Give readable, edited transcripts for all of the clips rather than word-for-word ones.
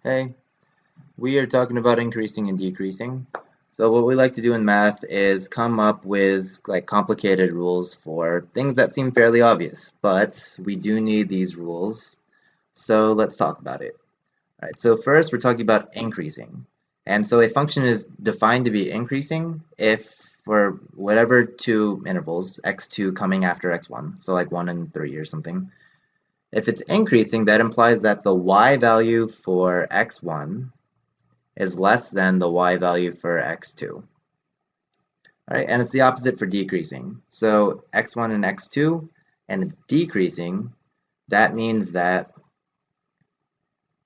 Hey, we are talking about increasing and decreasing. So what we like to do in math is come up with like complicated rules for things that seem fairly obvious, but we do need these rules. So let's talk about it. All right, so first we're talking about increasing. And so a function is defined to be increasing if for whatever two intervals, x2 coming after x1, so like 1 and 3 or something. If it's increasing, that implies that the y value for x1 is less than the y value for x2. All right, and it's the opposite for decreasing. So x1 and x2, and it's decreasing, that means that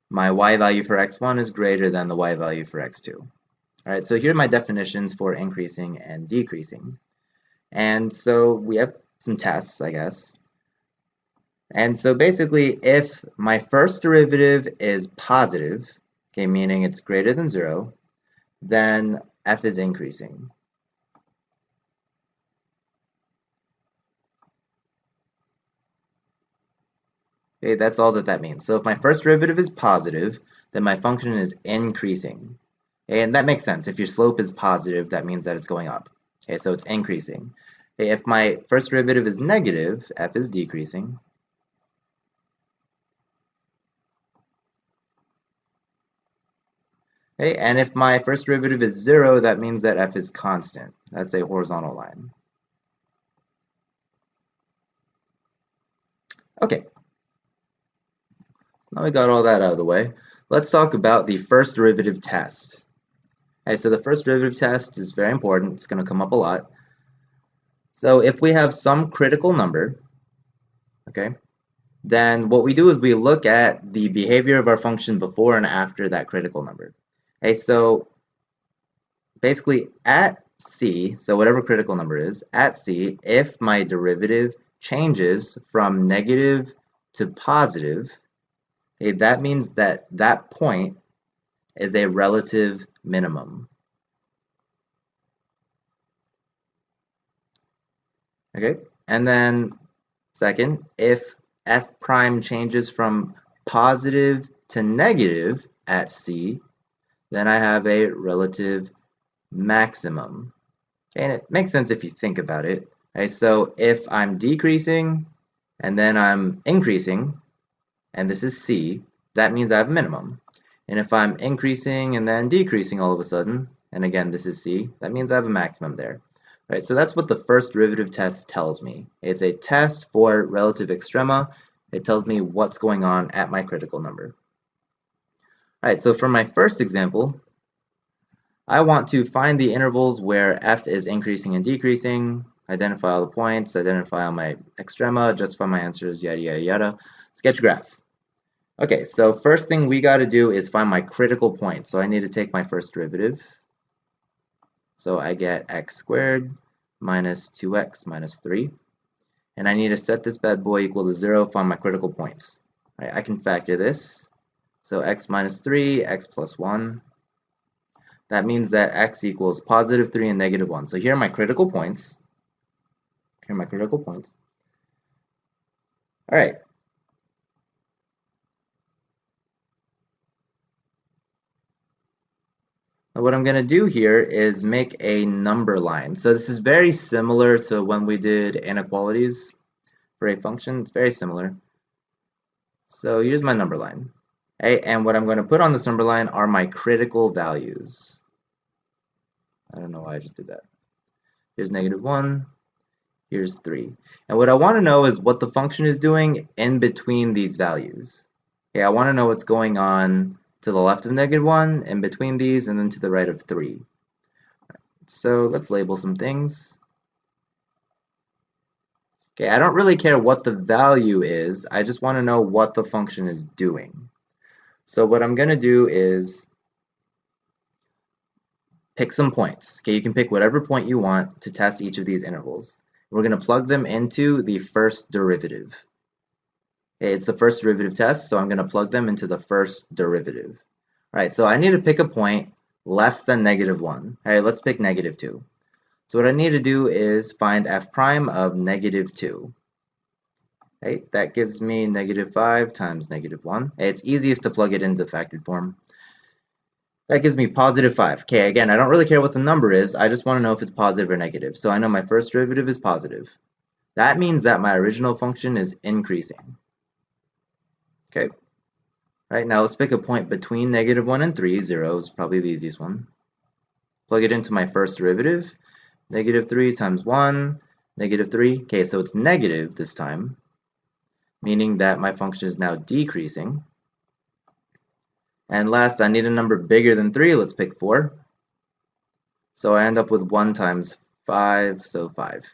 my y value for x1 is greater than the y value for x2. All right, so here are my definitions for increasing and decreasing. And so we have some tests, I guess. And so basically, if my first derivative is positive, okay, meaning it's greater than 0, then f is increasing. Okay, that's all that means. So if my first derivative is positive, then my function is increasing. Okay, and that makes sense. If your slope is positive, that means that it's going up. Okay, so it's increasing. Okay, if my first derivative is negative, f is decreasing. Okay, and if my first derivative is 0, that means that f is constant. That's a horizontal line. Okay, now we got all that out of the way. Let's talk about the first derivative test. Okay, so the first derivative test is very important. It's going to come up a lot. So if we have some critical number, okay, then what we do is we look at the behavior of our function before and after that critical number. Okay, so basically at c, so whatever critical number is, at c, if my derivative changes from negative to positive, okay, that means that that point is a relative minimum. Okay, and then second, if f prime changes from positive to negative at c, then I have a relative maximum. And it makes sense if you think about it. Okay, so if I'm decreasing and then I'm increasing, and this is c, that means I have a minimum. And if I'm increasing and then decreasing all of a sudden, and again this is c, that means I have a maximum there. Right, so that's what the first derivative test tells me. It's a test for relative extrema. It tells me what's going on at my critical number. All right, so for my first example, I want to find the intervals where f is increasing and decreasing, identify all the points, identify all my extrema, justify my answers, yada, yada, yada. Sketch a graph. Okay, so first thing we got to do is find my critical point. So I need to take my first derivative. So I get x squared minus 2x minus 3. And I need to set this bad boy equal to 0, find my critical points. All right, I can factor this. So x minus 3, x plus 1. That means that x equals positive 3 and negative 1. So here are my critical points. Here are my critical points. All right. Now what I'm going to do here is make a number line. So this is very similar to when we did inequalities for a function. It's very similar. So here's my number line. Okay, and what I'm going to put on this number line are my critical values. I don't know why I just did that. Here's negative 1. Here's 3. And what I want to know is what the function is doing in between these values. Okay, I want to know what's going on to the left of negative 1, in between these, and then to the right of 3. So let's label some things. Okay, I don't really care what the value is. I just want to know what the function is doing. So what I'm going to do is pick some points. Okay, you can pick whatever point you want to test each of these intervals. We're going to plug them into the first derivative. Okay, it's the first derivative test, so I'm going to plug them into the first derivative. All right, so I need to pick a point less than negative 1. All right, let's pick negative 2. So what I need to do is find f prime of negative 2. Okay, that gives me negative 5 times negative 1. It's easiest to plug it into factored form. That gives me positive 5. Okay, again, I don't really care what the number is. I just want to know if it's positive or negative. So I know my first derivative is positive. That means that my original function is increasing. Okay. Right, now let's pick a point between -1 and 3. 0 is probably the easiest one. Plug it into my first derivative. -3 times 1, -3. Okay, so it's negative this time, meaning that my function is now decreasing. And last, I need a number bigger than 3. Let's pick 4. So I end up with 1 times 5, so 5.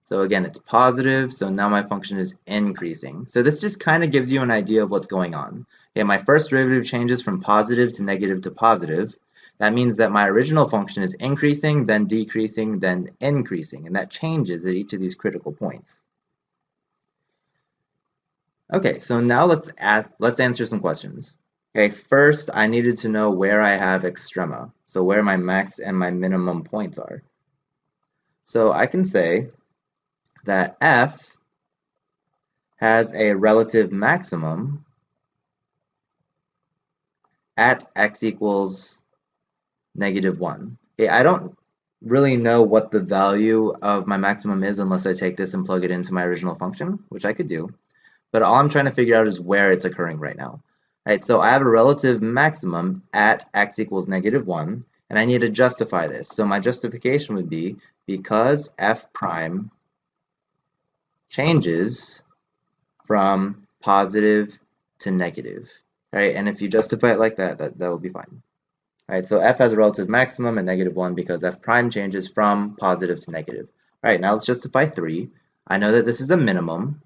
So again, it's positive, so now my function is increasing. So this just kind of gives you an idea of what's going on. Okay, my first derivative changes from positive to negative to positive. That means that my original function is increasing, then decreasing, then increasing, and that changes at each of these critical points. Okay, so now let's answer some questions. Okay, first I needed to know where I have extrema, so where my max and my minimum points are. So I can say that f has a relative maximum at x equals -1. Okay, I don't really know what the value of my maximum is unless I take this and plug it into my original function, which I could do. But all I'm trying to figure out is where it's occurring right now. Right, so I have a relative maximum at x equals -1, and I need to justify this. So my justification would be because f prime changes from positive to negative. Right, and if you justify it like that, that will be fine. All right, so f has a relative maximum at -1 because f prime changes from positive to negative. All right, now let's justify 3. I know that this is a minimum,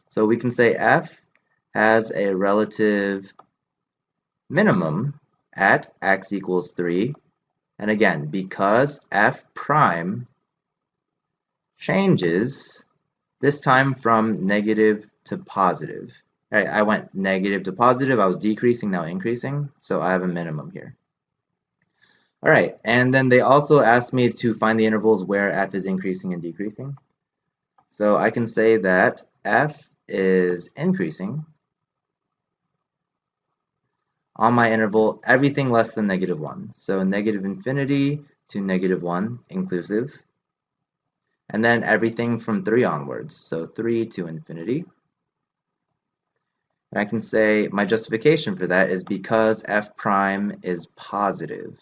so we can say f has a relative minimum at x equals 3. And again, because f prime changes, this time from negative to positive. All right, I went negative to positive, I was decreasing, now increasing, so I have a minimum here. All right, and then they also asked me to find the intervals where f is increasing and decreasing. So I can say that f is increasing on my interval everything less than -1. So -infinity to -1 inclusive. And then everything from 3 onwards. So 3 to infinity. And I can say my justification for that is because f prime is positive.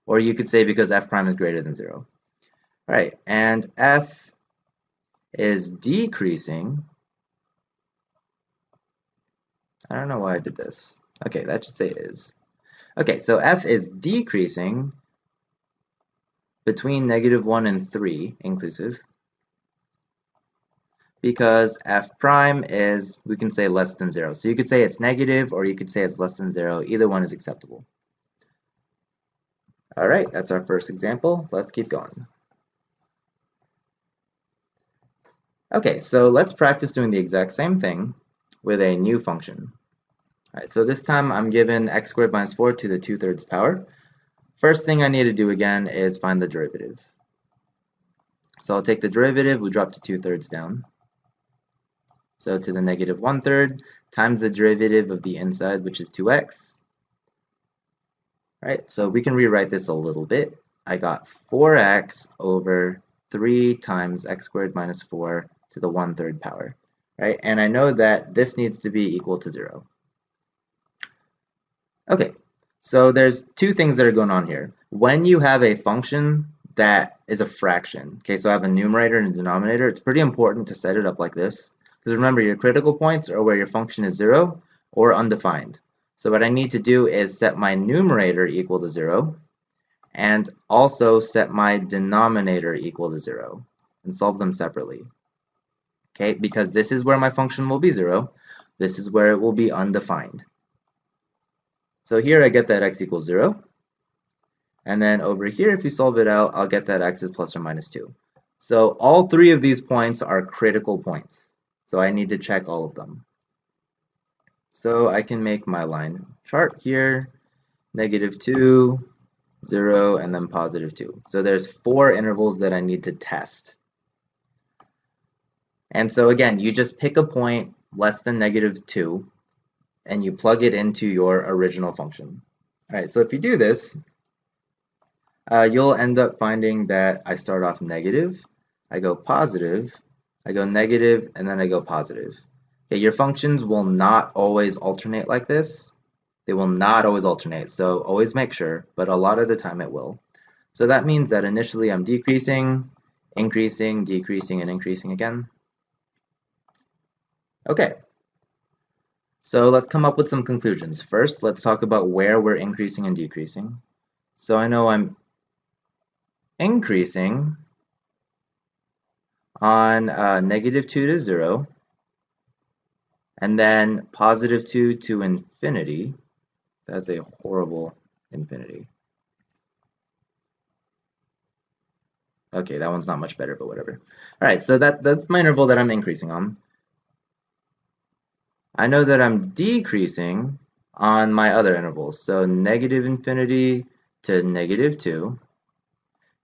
Or you could say because f prime is greater than 0. All right, and f is decreasing. I don't know why I did this. Okay, that should say is. Okay, so f is decreasing between -1 and 3 inclusive because f prime is, we can say less than 0. So you could say it's negative or you could say it's less than 0. Either one is acceptable. All right, that's our first example. Let's keep going. Okay, so let's practice doing the exact same thing with a new function. All right, so this time I'm given x squared minus 4 to the 2/3 power. First thing I need to do again is find the derivative. So I'll take the derivative, we drop to 2/3 down. So to the -1/3 times the derivative of the inside, which is 2x. All right, so we can rewrite this a little bit. I got 4x over 3 times x squared minus 4 to the 1/3 power. Right, and I know that this needs to be equal to 0. Okay, so there's two things that are going on here. When you have a function that is a fraction, okay, so I have a numerator and a denominator, it's pretty important to set it up like this. Because remember, your critical points are where your function is 0 or undefined. So what I need to do is set my numerator equal to 0 and also set my denominator equal to 0 and solve them separately. Okay, because this is where my function will be 0, this is where it will be undefined. So here I get that x equals 0. And then over here, if you solve it out, I'll get that x is plus or minus 2. So all three of these points are critical points. So I need to check all of them. So I can make my line chart here, -2, 0, and then +2. So there's 4 intervals that I need to test. And so again, you just pick a point less than -2, and you plug it into your original function. All right, so if you do this, you'll end up finding that I start off negative, I go positive, I go negative, and then I go positive. Okay, your functions will not always alternate like this. They will not always alternate, so always make sure, but a lot of the time it will. So that means that initially I'm decreasing, increasing, decreasing, and increasing again. Okay, so let's come up with some conclusions. First, let's talk about where we're increasing and decreasing. So I know I'm increasing on -2 to 0, and then +2 to infinity. That's a horrible infinity. Okay, that one's not much better, but whatever. All right, so that's my interval that I'm increasing on. I know that I'm decreasing on my other intervals, so -infinity to -2,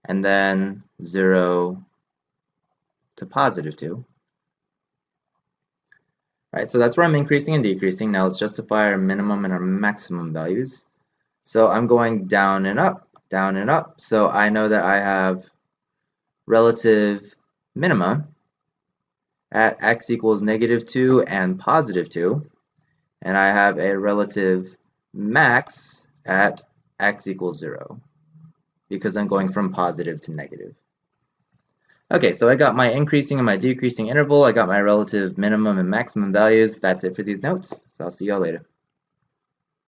and then 0 to +2. All right, so that's where I'm increasing and decreasing. Now let's justify our minimum and our maximum values. So I'm going down and up, down and up. So I know that I have relative minima at x equals -2 and +2, and I have a relative max at x equals 0 because I'm going from positive to negative. Okay, so I got my increasing and my decreasing interval. I got my relative minimum and maximum values. That's it for these notes. So I'll see y'all later.